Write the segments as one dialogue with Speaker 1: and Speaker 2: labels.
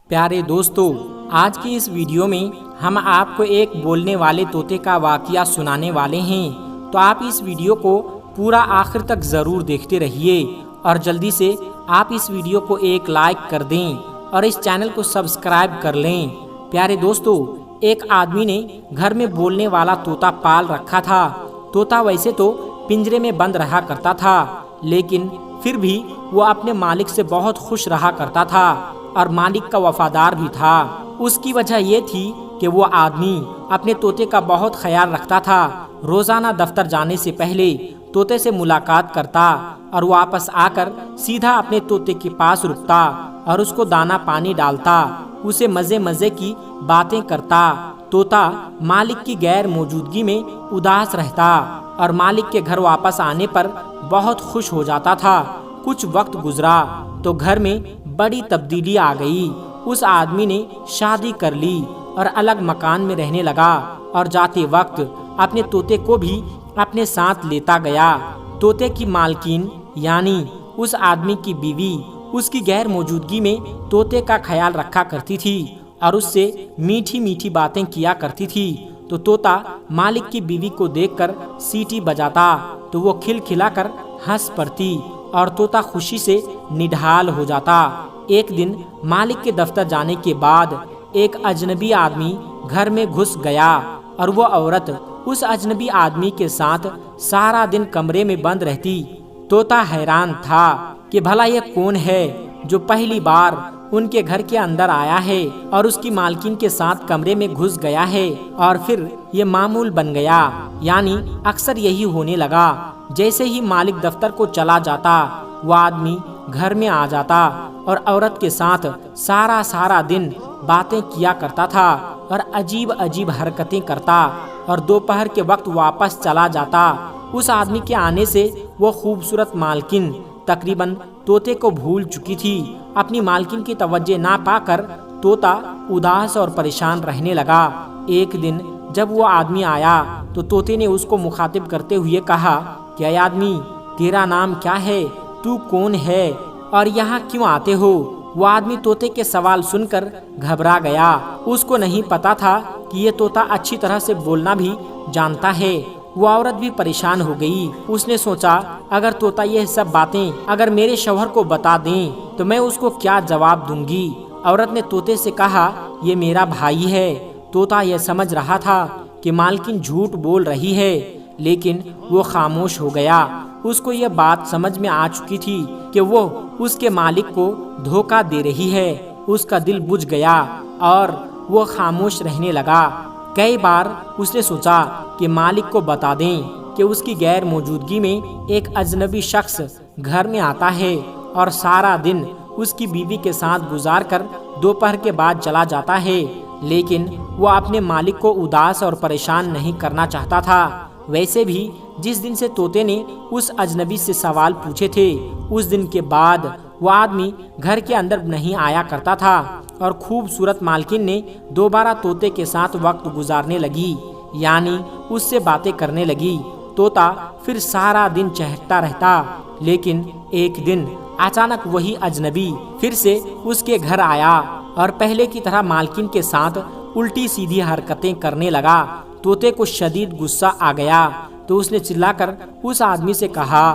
Speaker 1: پیارے دوستو، آج کی اس ویڈیو میں ہم آپ کو ایک بولنے والے طوطے کا واقعہ سنانے والے ہیں، تو آپ اس ویڈیو کو پورا آخر تک ضرور دیکھتے رہیے اور جلدی سے آپ اس ویڈیو کو ایک لائک کر دیں اور اس چینل کو سبسکرائب کر لیں۔ پیارے دوستو، ایک آدمی نے گھر میں بولنے والا طوطا پال رکھا تھا۔ طوطا ویسے تو پنجرے میں بند رہا کرتا تھا، لیکن پھر بھی وہ اپنے مالک سے بہت خوش رہا کرتا تھا اور مالک کا وفادار بھی تھا۔ اس کی وجہ یہ تھی کہ وہ آدمی اپنے طوطے کا بہت خیال رکھتا تھا۔ روزانہ دفتر جانے سے پہلے طوطے سے ملاقات کرتا اور واپس آ کر سیدھا اپنے طوطے کے پاس رکتا اور اس کو دانا پانی ڈالتا، اسے مزے کی باتیں کرتا۔ طوطا مالک کی غیر موجودگی میں اداس رہتا اور مالک کے گھر واپس آنے پر بہت خوش ہو جاتا تھا۔ کچھ وقت گزرا تو گھر میں بڑی تبدیلی آ گئی۔ اس آدمی نے شادی کر لی اور الگ مکان میں رہنے لگا اور جاتے وقت اپنے طوطے کو بھی اپنے ساتھ لیتا گیا۔ طوطے کی مالکین یعنی اس آدمی کی بیوی اس کی غیر موجودگی میں طوطے کا خیال رکھا کرتی تھی اور اس سے میٹھی باتیں کیا کرتی تھی، تو طوطا مالک کی بیوی کو دیکھ کر سیٹی بجاتا تو وہ کھلکھلا کر ہنس پڑتی اور طوطا خوشی سے نڈھال ہو جاتا۔ ایک دن مالک کے دفتر جانے کے بعد ایک اجنبی آدمی گھر میں گھس گیا اور وہ عورت اس اجنبی آدمی کے ساتھ سارا دن کمرے میں بند رہتی۔ طوطا حیران تھا کہ بھلا یہ کون ہے جو پہلی بار ان کے گھر کے اندر آیا ہے اور اس کی مالکین کے ساتھ کمرے میں گھس گیا ہے، اور پھر یہ معمول بن گیا۔ یعنی اکثر یہی ہونے لگا، جیسے ہی مالک دفتر کو چلا جاتا وہ آدمی گھر میں آ جاتا اور عورت کے ساتھ سارا دن باتیں کیا کرتا تھا اور عجیب حرکتیں کرتا، اور دوپہر کے وقت واپس چلا جاتا۔ اس آدمی کے آنے سے وہ خوبصورت مالکن تقریباً طوطے کو بھول چکی تھی۔ اپنی مالکن کی توجہ نہ پا کر طوطا اداس اور پریشان رہنے لگا۔ ایک دن جب وہ آدمی آیا تو طوطے نے اس کو مخاطب کرتے ہوئے کہا کہ اے آدمی، تیرا نام کیا ہے؟ تو کون ہے اور یہاں کیوں آتے ہو؟ وہ آدمی طوطے کے سوال سن کر گھبرا گیا۔ اس کو نہیں پتا تھا کہ یہ طوطا اچھی طرح سے بولنا بھی جانتا ہے۔ وہ عورت بھی پریشان ہو گئی۔ اس نے سوچا اگر طوطا یہ سب باتیں اگر میرے شوہر کو بتا دیں تو میں اس کو کیا جواب دوں گی؟ عورت نے طوطے سے کہا یہ میرا بھائی ہے۔ طوطا یہ سمجھ رہا تھا کہ مالکن جھوٹ بول رہی ہے، لیکن وہ خاموش ہو گیا۔ اس کو یہ بات سمجھ میں آ چکی تھی کہ وہ اس کے مالک کو دھوکہ دے رہی ہے۔ اس کا دل بجھ گیا اور وہ خاموش رہنے لگا۔ کئی بار اس نے سوچا کہ مالک کو بتا دیں کہ اس کی غیر موجودگی میں ایک اجنبی شخص گھر میں آتا ہے اور سارا دن اس کی بیوی کے ساتھ گزار کر دوپہر کے بعد چلا جاتا ہے، لیکن وہ اپنے مالک کو اداس اور پریشان نہیں کرنا چاہتا تھا۔ ویسے بھی جس دن سے طوطے نے اس اجنبی سے سوال پوچھے تھے، اس دن کے بعد وہ آدمی گھر کے اندر نہیں آیا کرتا تھا اور خوبصورت مالکن نے دوبارہ طوطے کے ساتھ وقت گزارنے لگی، یعنی اس سے باتیں کرنے لگی۔ طوطا پھر سارا دن چہکتا رہتا، لیکن ایک دن اچانک وہی اجنبی پھر سے اس کے گھر آیا اور پہلے کی طرح مالکن کے ساتھ الٹی سیدھی حرکتیں کرنے لگا۔ طوطے کو شدید غصہ آ گیا تو اس نے چلا کر اس آدمی سے کہا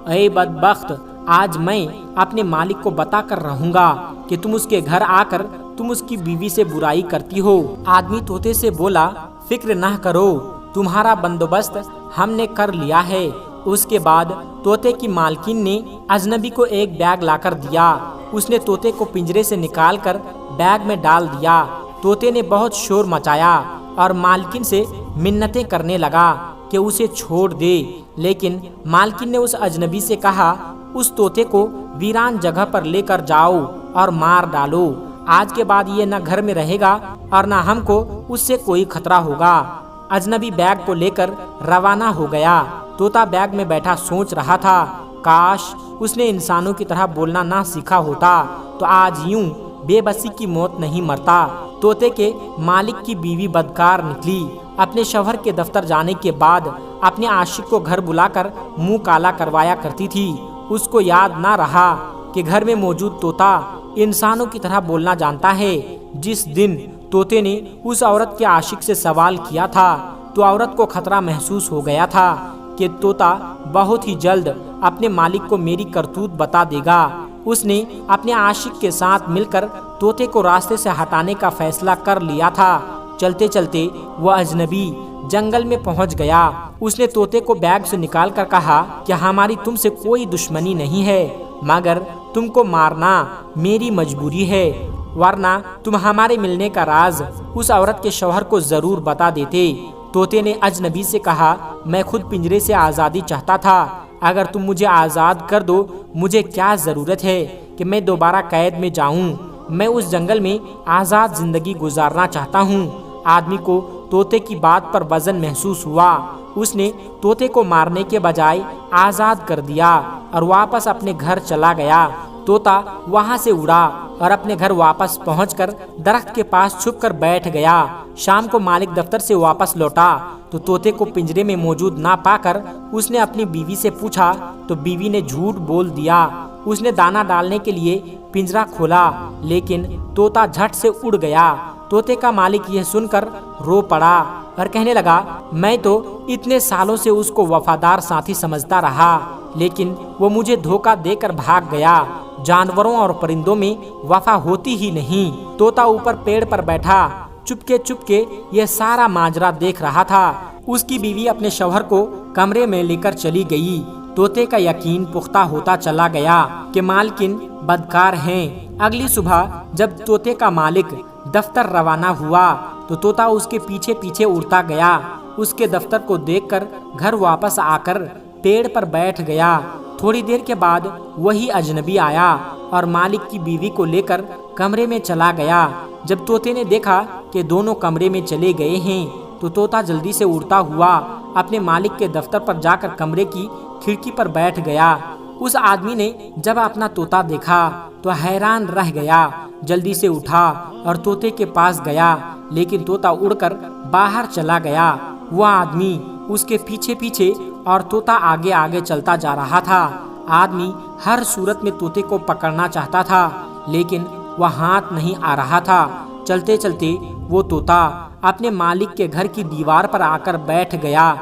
Speaker 1: اے بدبخت، آج میں اپنے مالک کو بتا کر رہوں گا کہ تم اس کے گھر آ کر تم اس کی بیوی سے برائی کرتی ہو۔ آدمی طوطے سے بولا فکر نہ کرو، تمہارا بندوبست ہم نے کر لیا ہے۔ اس کے بعد طوطے کی مالکن نے اجنبی کو ایک بیگ لا کر دیا۔ اس نے طوطے کو پنجرے سے نکال کر بیگ میں ڈال دیا۔ طوطے نے بہت شور مچایا اور مالکن سے منتیں کرنے لگا کہ اسے چھوڑ دے، لیکن مالکن نے اس اجنبی سے کہا اس طوطے کو ویران جگہ پر لے کر جاؤ اور مار ڈالو۔ آج کے بعد یہ نہ گھر میں رہے گا اور نہ ہم کو اس سے کوئی خطرہ ہوگا۔ اجنبی بیگ کو لے کر روانہ ہو گیا۔ طوطا بیگ میں بیٹھا سوچ رہا تھا کاش اس نے انسانوں کی طرح بولنا نہ سیکھا ہوتا تو آج یوں بے بسی کی موت نہیں مرتا۔ طوطے کے مالک کی بیوی بدکار نکلی۔ اپنے شوہر کے دفتر جانے کے بعد اپنے عاشق کو گھر بلا کر منہ کالا کروایا کرتی تھی۔ اس کو یاد نہ رہا کہ گھر میں موجود طوطا انسانوں کی طرح بولنا جانتا ہے۔ جس دن طوطے نے اس عورت کے عاشق سے سوال کیا تھا تو عورت کو خطرہ محسوس ہو گیا تھا کہ طوطا بہت ہی جلد اپنے مالک کو میری کرتوت بتا دے گا۔ اس نے اپنے عاشق کے ساتھ مل کر طوطے کو راستے سے ہٹانے کا فیصلہ کر لیا تھا۔ چلتے چلتے وہ اجنبی جنگل میں پہنچ گیا۔ اس نے طوطے کو بیگ سے نکال کر کہا کہ ہماری تم سے کوئی دشمنی نہیں ہے، مگر تم کو مارنا میری مجبوری ہے، ورنہ تم ہمارے ملنے کا راز اس عورت کے شوہر کو ضرور بتا دیتے۔ طوطے نے اجنبی سے کہا، میں خود پنجرے سے آزادی چاہتا تھا، اگر تم مجھے آزاد کر دو مجھے کیا ضرورت ہے کہ میں دوبارہ قید میں جاؤں، میں اس جنگل میں آزاد زندگی گزارنا چاہتا ہوں۔ آدمی کو طوطے کی بات پر وزن محسوس ہوا۔ اس نے طوطے کو مارنے کے بجائے آزاد کر دیا اور واپس اپنے گھر چلا گیا۔ طوطا وہاں سے اڑا اور اپنے گھر واپس پہنچ کر درخت کے پاس چھپ کر بیٹھ گیا۔ شام کو مالک دفتر سے واپس لوٹا تو طوطے کو پنجرے میں موجود نہ پا کر اس نے اپنی بیوی سے پوچھا تو بیوی نے جھوٹ بول دیا۔ اس نے دانہ ڈالنے کے لیے پنجرا کھولا لیکن طوطا جھٹ سے اڑ گیا۔ طوطے کا مالک یہ سن کر رو پڑا اور کہنے لگا، میں تو اتنے سالوں سے اس کو وفادار ساتھی سمجھتا رہا لیکن وہ مجھے دھوکہ دے کر بھاگ گیا۔ جانوروں اور پرندوں میں وفا ہوتی ہی نہیں۔ طوطا اوپر پیڑ پر بیٹھا چپ کے یہ سارا ماجرا دیکھ رہا تھا۔ اس کی بیوی اپنے شوہر کو کمرے میں لے کر چلی گئی۔ طوطے کا یقین پختہ ہوتا چلا گیا کہ مالکن بدکار ہیں۔ اگلی صبح جب طوطے کا مالک دفتر روانہ ہوا تو طوطا اس کے پیچھے پیچھے اڑتا گیا۔ اس کے دفتر کو دیکھ کر گھر واپس آ کر پیڑ پر بیٹھ گیا۔ تھوڑی دیر کے بعد وہی اجنبی آیا اور مالک کی بیوی کو لے کر کمرے میں چلا گیا۔ جب طوطے نے دیکھا کہ دونوں کمرے میں چلے گئے ہیں تو طوطا جلدی سے اڑتا ہوا اپنے مالک کے دفتر پر جا کر کمرے کی کھڑکی پر بیٹھ گیا۔ اس آدمی نے جب اپنا طوطا دیکھا تو حیران رہ گیا، جلدی سے اٹھا اور طوطے کے پاس گیا لیکن طوطا اڑ کر باہر چلا گیا۔ وہ آدمی اس کے پیچھے پیچھے اور طوطا آگے آگے چلتا جا رہا تھا۔ آدمی ہر صورت میں طوطے کو پکڑنا چاہتا تھا لیکن وہ ہاتھ نہیں آ رہا تھا۔ چلتے چلتے وہ طوطا اپنے مالک کے گھر کی دیوار پر آ کر بیٹھ گیا۔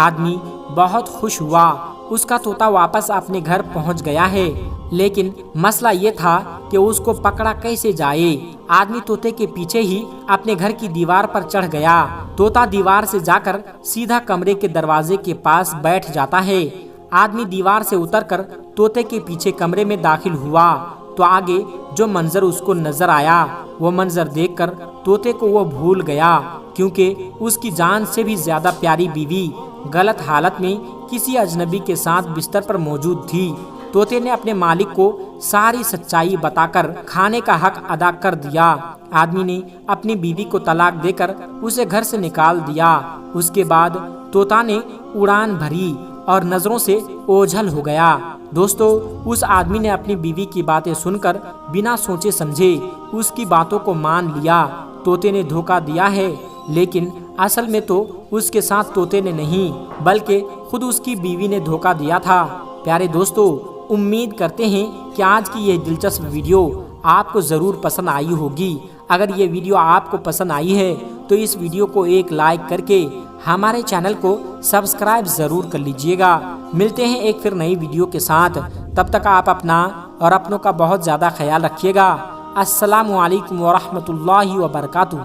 Speaker 1: آدمی بہت خوش ہوا، اس کا طوطا واپس اپنے گھر پہنچ گیا ہے، لیکن مسئلہ یہ تھا کہ اس کو پکڑا کیسے جائے۔ آدمی طوطے کے پیچھے ہی اپنے گھر کی دیوار پر چڑھ گیا۔ طوطا دیوار سے جا کر سیدھا کمرے کے دروازے کے پاس بیٹھ جاتا ہے۔ آدمی دیوار سے اتر کر طوطے کے پیچھے کمرے میں داخل ہوا تو آگے جو منظر اس کو نظر آیا وہ منظر دیکھ کر طوطے کو وہ بھول گیا، کیونکہ اس کی جان سے بھی زیادہ پیاری بیوی غلط حالت میں کسی اجنبی کے ساتھ بستر پر موجود تھی۔ طوطے نے اپنے مالک کو ساری سچائی بتا کر کھانے کا حق ادا کر دیا۔ آدمی نے اپنی بیوی کو طلاق دے کر اسے گھر سے نکال دیا۔ اس کے بعد طوطا نے اڑان بھری اور نظروں سے اوجھل ہو گیا۔ دوستو، اس آدمی نے اپنی بیوی کی باتیں سن کر بنا سوچے سمجھے اس کی باتوں کو مان لیا۔ طوطے نے دھوکہ دیا ہے، لیکن اصل میں تو اس کے ساتھ طوطے نے نہیں بلکہ خود اس کی بیوی نے دھوکہ دیا تھا۔ پیارے دوستو، امید کرتے ہیں کہ آج کی یہ دلچسپ ویڈیو آپ کو ضرور پسند آئی ہوگی۔ اگر یہ ویڈیو آپ کو پسند آئی ہے تو اس ویڈیو کو ایک لائک کر کے ہمارے چینل کو سبسکرائب ضرور کر لیجئے گا۔ ملتے ہیں ایک پھر نئی ویڈیو کے ساتھ، تب تک آپ اپنا اور اپنوں کا بہت زیادہ خیال رکھیے گا۔ السلام علیکم ورحمۃ اللہ وبرکاتہ۔